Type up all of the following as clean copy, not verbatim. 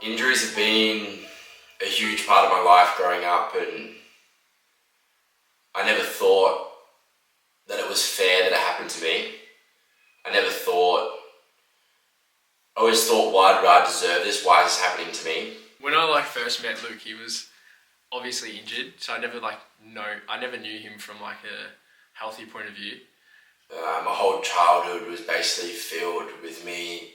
Injuries have been a huge part of my life growing up, and I never thought that it was fair that it happened to me. I always thought, why did I deserve this? Why is this happening to me? When I first met Luke, he was obviously injured, so I never knew him from a healthy point of view. My whole childhood was basically filled with me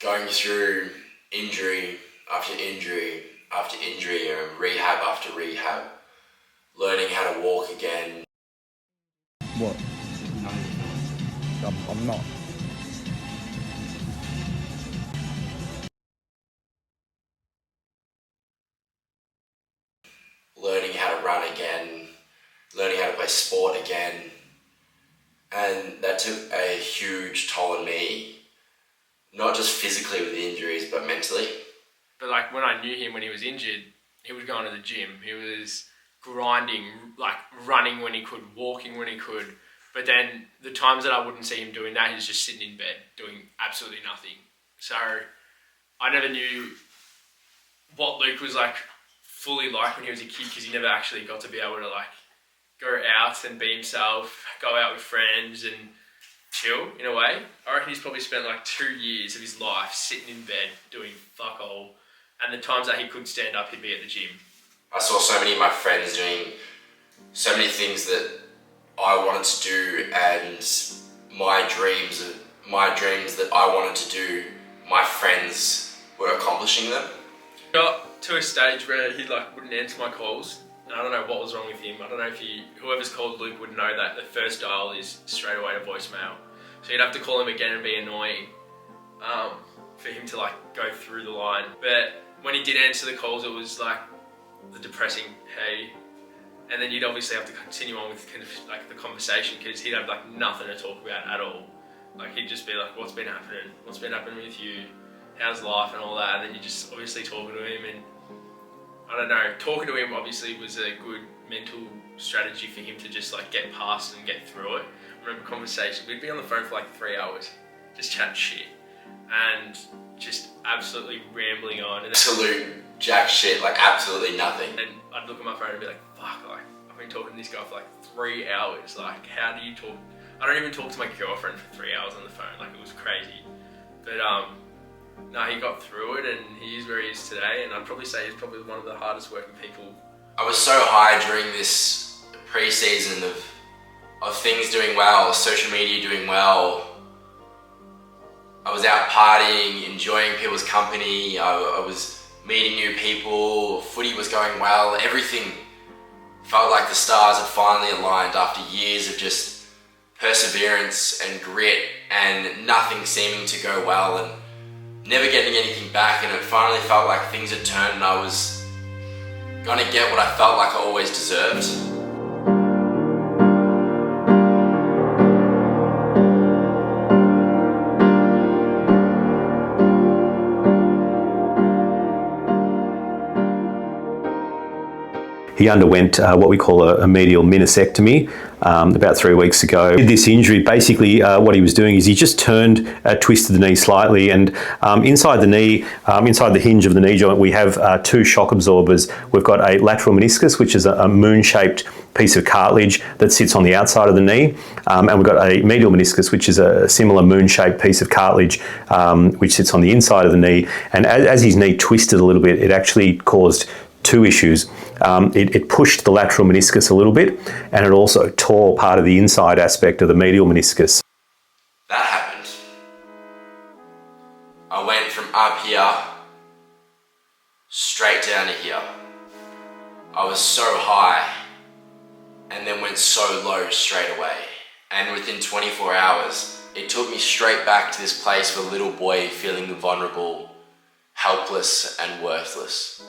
going through injury after injury after injury, and rehab after rehab, learning how to walk again. What? I'm not. Learning how to run again, learning how to play sport again. And that took a huge toll on me, not just physically with the injuries, but mentally. But when I knew him when he was injured, he was going to the gym. He was grinding, running when he could, walking when he could. But then the times that I wouldn't see him doing that, he was just sitting in bed doing absolutely nothing. So I never knew what Luke was fully like when he was a kid, because he never actually got to be able to go out and be himself, go out with friends and chill in a way. I reckon he's probably spent 2 years of his life sitting in bed doing fuck all, and the times that he could stand up, he'd be at the gym. I saw so many of my friends doing so many things that I wanted to do, and my dreams that I wanted to do, my friends were accomplishing them. Got to a stage where he wouldn't answer my calls. And I don't know what was wrong with him. I don't know if whoever's called Luke would know that the first dial is straight away to voicemail. So you'd have to call him again and be annoying for him to go through the line. But when he did answer the calls, it was the depressing hey. And then you'd obviously have to continue on with the conversation, because he'd have nothing to talk about at all. He'd just be like, what's been happening? What's been happening with you? How's life and all that? And then you're just obviously talking to him, and I don't know, talking to him obviously was a good mental strategy for him to just get past and get through it. I remember conversation, we'd be on the phone for 3 hours, just chatting shit, and just absolutely rambling on. And Absolute jack shit, absolutely nothing. And I'd look at my phone and be like, fuck, I've been talking to this guy for 3 hours. How do you talk? I don't even talk to my girlfriend for 3 hours on the phone. It was crazy. But no, he got through it, and he is where he is today, and I'd probably say he's probably one of the hardest working people. I was so high during this pre-season of things doing well, social media doing well. I was out partying, enjoying people's company, I was meeting new people, footy was going well, everything felt like the stars had finally aligned after years of just perseverance and grit and nothing seeming to go well and never getting anything back, and it finally felt like things had turned and I was gonna get what I felt like I always deserved. He underwent what we call a medial meniscectomy about 3 weeks ago. With this injury, basically what he was doing is he just twisted the knee slightly, and inside the knee, inside the hinge of the knee joint, we have 2 shock absorbers. We've got a lateral meniscus, which is a moon-shaped piece of cartilage that sits on the outside of the knee, and we've got a medial meniscus, which is a similar moon-shaped piece of cartilage which sits on the inside of the knee. And as his knee twisted a little bit, it actually caused 2 issues. It pushed the lateral meniscus a little bit, and it also tore part of the inside aspect of the medial meniscus. That happened. I went from up here straight down to here. I was so high and then went so low straight away. And within 24 hours, it took me straight back to this place of a little boy feeling vulnerable, helpless and worthless.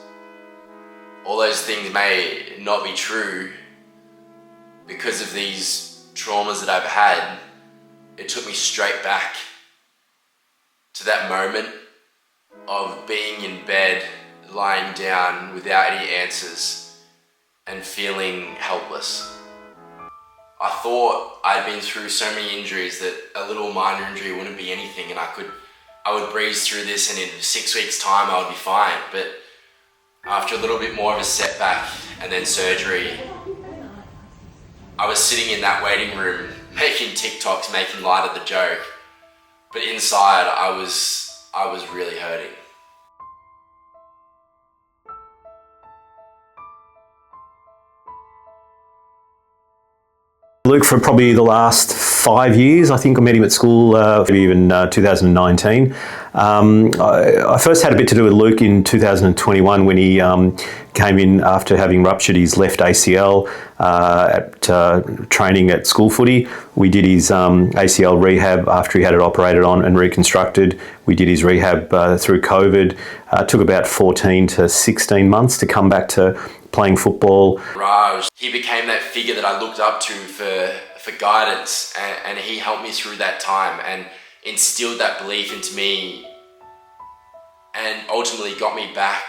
All those things may not be true because of these traumas that I've had. It took me straight back to that moment of being in bed, lying down without any answers and feeling helpless. I thought I'd been through so many injuries that a little minor injury wouldn't be anything and I could I would breeze through this and in 6 weeks' time I would be fine. But after a little bit more of a setback and then surgery, I was sitting in that waiting room making TikToks, making light of the joke. But inside I was really hurting. Luke, for probably the last 5 years, I think I met him at school, maybe even 2019. I first had a bit to do with Luke in 2021 when he came in after having ruptured his left ACL at training at school footy. We did his ACL rehab after he had it operated on and reconstructed. We did his rehab through COVID. It took about 14 to 16 months to come back to playing football. Raj, he became that figure that I looked up to for guidance, and he helped me through that time and instilled that belief into me and ultimately got me back.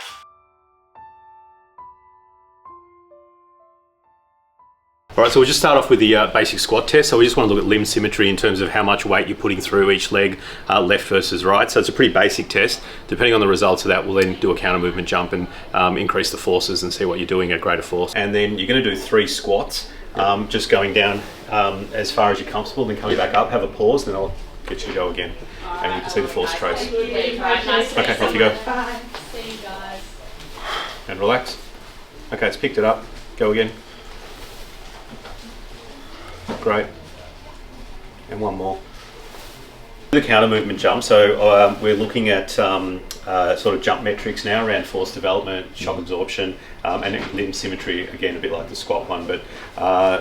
All right, so we'll just start off with the basic squat test. So we just want to look at limb symmetry in terms of how much weight you're putting through each leg, left versus right. So it's a pretty basic test. Depending on the results of that, we'll then do a counter movement jump and increase the forces and see what you're doing at greater force. And then you're going to do 3 squats, just going down as far as you're comfortable, then coming back up, have a pause, then I'll get you to go again. And you can see the force trace. Okay, off you go. See you guys. And relax. Okay, it's picked it up. Go again. Great. And one more. The counter movement jump, so we're looking at sort of jump metrics now around force development, shock absorption, and limb symmetry, again a bit like the squat one, but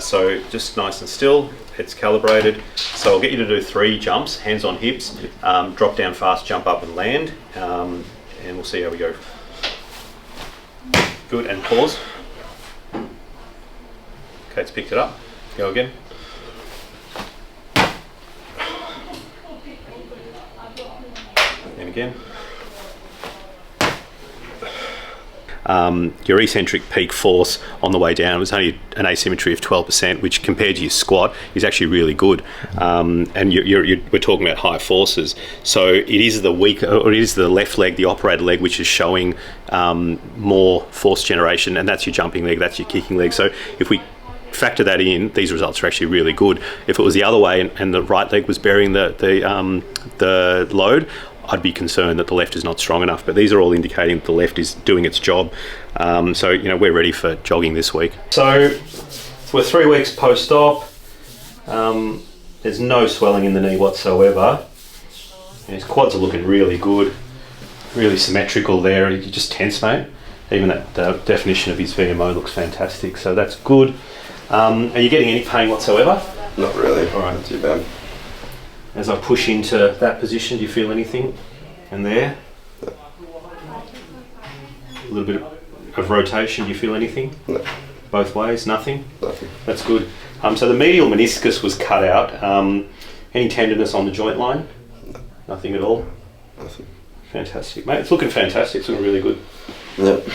so just nice and still, it's calibrated. So I'll get you to do 3 jumps, hands on hips, drop down fast, jump up and land, and we'll see how we go. Good, and pause. Okay, it's picked it up. Go again. And again. Your eccentric peak force on the way down was only an asymmetry of 12%, which compared to your squat is actually really good. And we're talking about high forces. So it is the weak, or it is the left leg, the operated leg, which is showing more force generation, and that's your jumping leg, that's your kicking leg. So if we factor that in, these results are actually really good. If it was the other way and the right leg was bearing the load, I'd be concerned that the left is not strong enough, but these are all indicating that the left is doing its job. So, you know, we're ready for jogging this week. So we're 3 weeks post-op. There's no swelling in the knee whatsoever. And his quads are looking really good, really symmetrical there. You're just tense, mate. Even that definition of his VMO looks fantastic, so that's good. Are you getting any pain whatsoever? Not really. All right. Not too bad. As I push into that position, do you feel anything? And there? A little bit of rotation, do you feel anything? No. Both ways? Nothing? Nothing. That's good. So the medial meniscus was cut out. Any tenderness on the joint line? No. Nothing at all? Nothing. Fantastic, mate. It's looking fantastic. It's looking really good. Yep.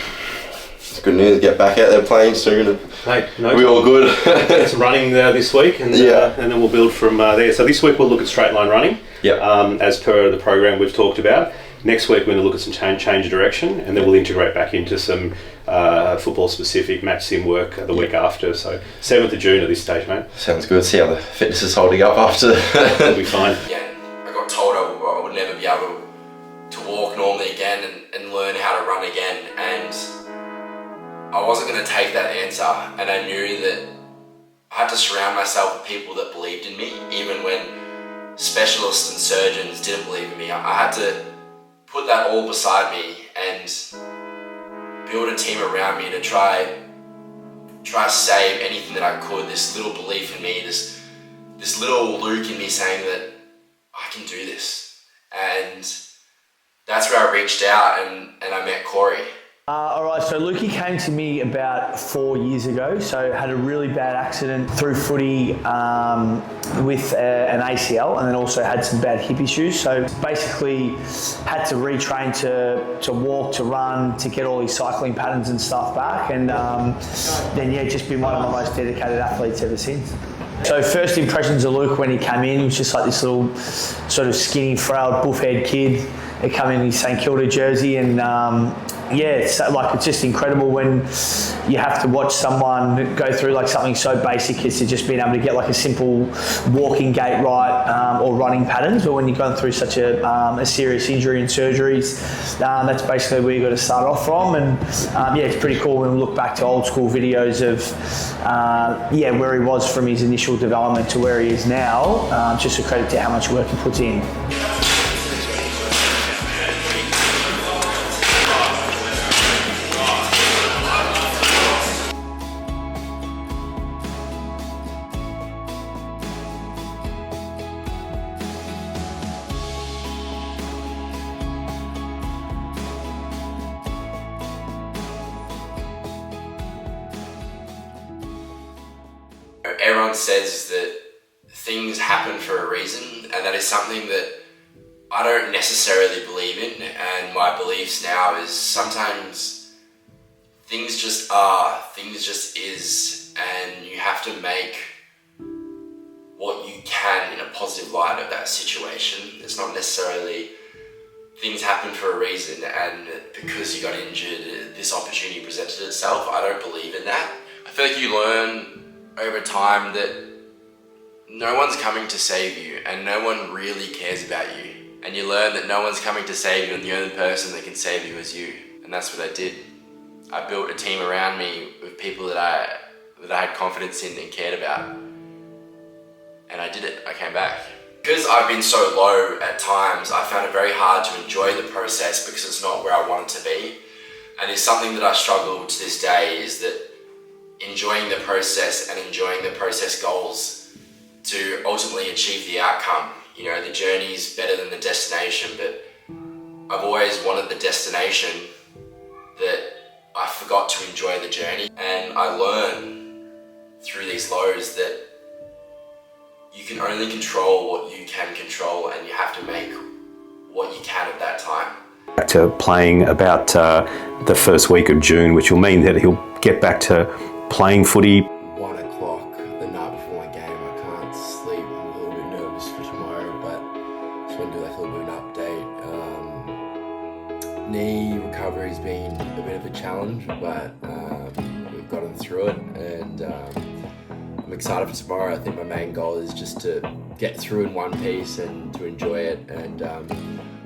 It's good news. Get back out there playing soon. Hey, no, We're all good. Get some running this week, and then we'll build from there. So this week we'll look at straight line running, as per the program we've talked about. Next week we're going to look at some change of direction, and then we'll integrate back into some football-specific match sim work the week after. So 7th of June at this stage, mate. Sounds good. See how the fitness is holding up after. We'll be fine. Yeah, I got told I would never be able to walk normally again and learn how to run again, and I wasn't going to take that answer, and I knew that I had to surround myself with people that believed in me, even when specialists and surgeons didn't believe in me. I had to put that all beside me and build a team around me to try save anything that I could. This little belief in me, this little Luke in me saying that I can do this, and that's where I reached out and I met Corey. Alright, so Lukey came to me about 4 years ago, so had a really bad accident through footy with an ACL, and then also had some bad hip issues, so basically had to retrain to walk, to run, to get all his cycling patterns and stuff back, and then just been one of my most dedicated athletes ever since. So first impressions of Luke when he came in, he was just like this little sort of skinny, frail, buff-haired kid. He came in his St Kilda jersey, and it's just incredible when you have to watch someone go through like something so basic as to just being able to get like a simple walking gait right or running patterns. But when you're going through such a serious injury and surgeries, that's basically where you got to start off from. And it's pretty cool when we look back to old school videos of where he was from his initial development to where he is now. Just a credit to how much work he puts in. Everyone says that things happen for a reason, and that is something that I don't necessarily believe in. And my beliefs now is sometimes things just are, things just is, and you have to make what you can in a positive light of that situation. It's not necessarily things happen for a reason, and because you got injured, this opportunity presented itself. I don't believe in that. I feel like you learn over time that no one's coming to save you, and no one really cares about you. And you learn that no one's coming to save you, and the only person that can save you is you. And that's what I did. I built a team around me with people that I had confidence in and cared about. And I did it. I came back. Because I've been so low at times, I found it very hard to enjoy the process because it's not where I want it to be. And it's something that I struggle to this day, is that enjoying the process and enjoying the process goals to ultimately achieve the outcome. You know, the journey is better than the destination, but I've always wanted the destination, that I forgot to enjoy the journey. And I learn through these lows that you can only control what you can control, and you have to make what you can at that time. Back to playing about the first week of June, which will mean that he'll get back to playing footy. 1 o'clock the night before my game, I can't sleep. I'm a little bit nervous for tomorrow, but just want to do like a little bit of an update. Knee recovery's been a bit of a challenge, but we've gotten through it, and I'm excited for tomorrow. I think my main goal is just to get through in one piece and to enjoy it, and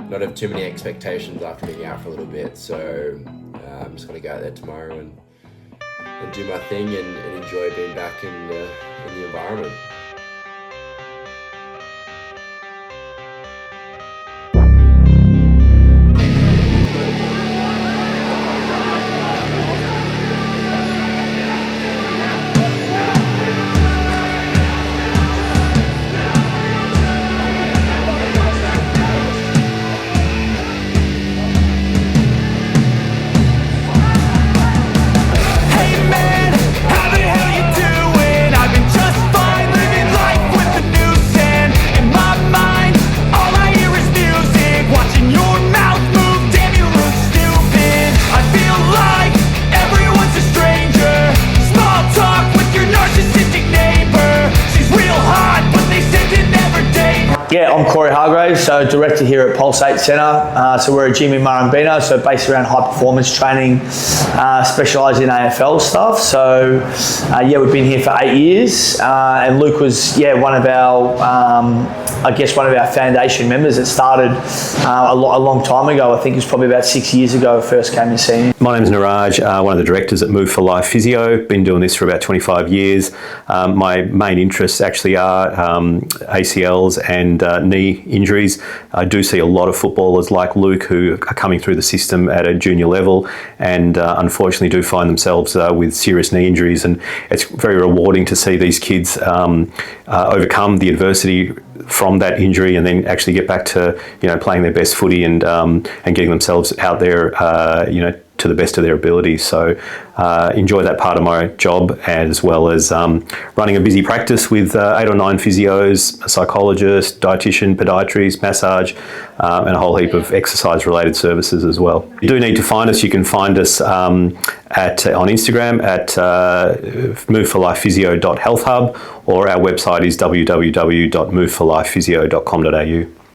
not have too many expectations after being out for a little bit. So I'm just going to go out there tomorrow and do my thing and enjoy being back in the environment. Yeah, I'm Corey Hargraves, so director here at Pulsate Centre. So we're a gym in Murrumbina, so based around high performance training, specialised in AFL stuff. So we've been here for 8 years, and Luke was one of our one of our foundation members that started a long time ago. I think it was probably about 6 years ago I first came and seen him. My name's Niraj, one of the directors at Move for Life Physio. Been doing this for about 25 years. My main interests actually are ACLs and knee injuries. I do see a lot of footballers like Luke who are coming through the system at a junior level and unfortunately do find themselves with serious knee injuries, and it's very rewarding to see these kids overcome the adversity from that injury and then actually get back to playing their best footy and getting themselves out there to the best of their ability. So enjoy that part of my job, as well as running a busy practice with 8 or 9 physios, a psychologist, dietitian, podiatrist, massage, and a whole heap of exercise-related services as well. You do need to find us. You can find us on Instagram at moveforlifephysio.healthhub, or our website is www.moveforlifephysio.com.au.